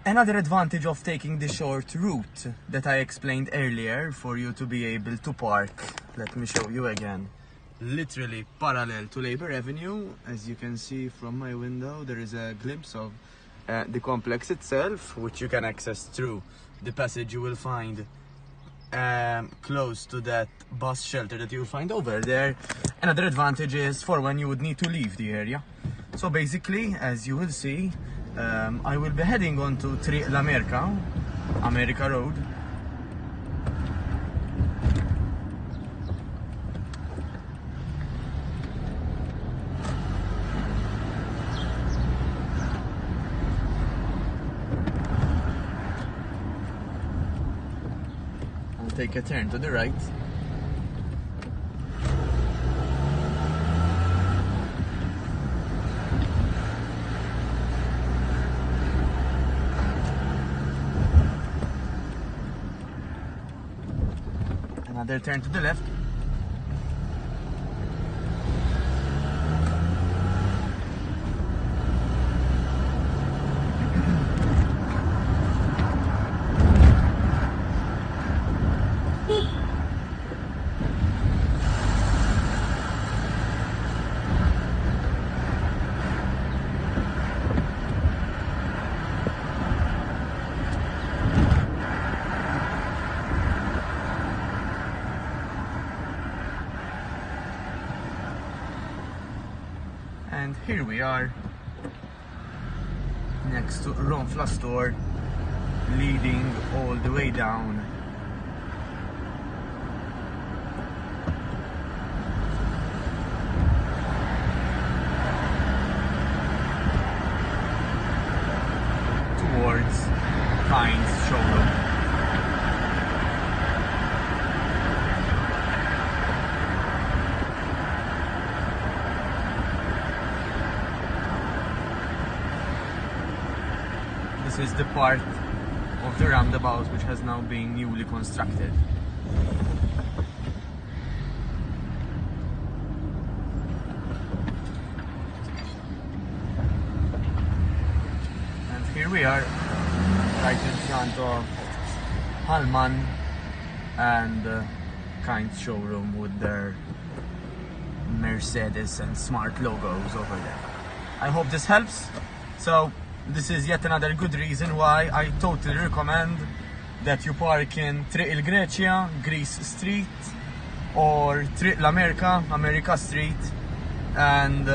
Another advantage of taking the short route that I explained earlier for you to be able to park, let me show you again, literally parallel to Labour Avenue. As you can see from my window, there is a glimpse of the complex itself, which you can access through the passage you will find close to that bus shelter that you'll find over there. Another advantage is for when you would need to leave the area. So basically, as you will see, I will be heading on to Triq l-Amerika, America Road. I'll take a turn to the right. Another turn to the left. And here we are next to Ronfla store, leading all the way down towards Heinz showroom. This is the part of the roundabout which has now been newly constructed. And here we are, right in front of Hallman and Kind showroom with their Mercedes and Smart logos over there. I hope this helps. So this is yet another good reason why I totally recommend that you park in Triq il-Greċja, Greece Street, or Triq l-Amerika, America Street, and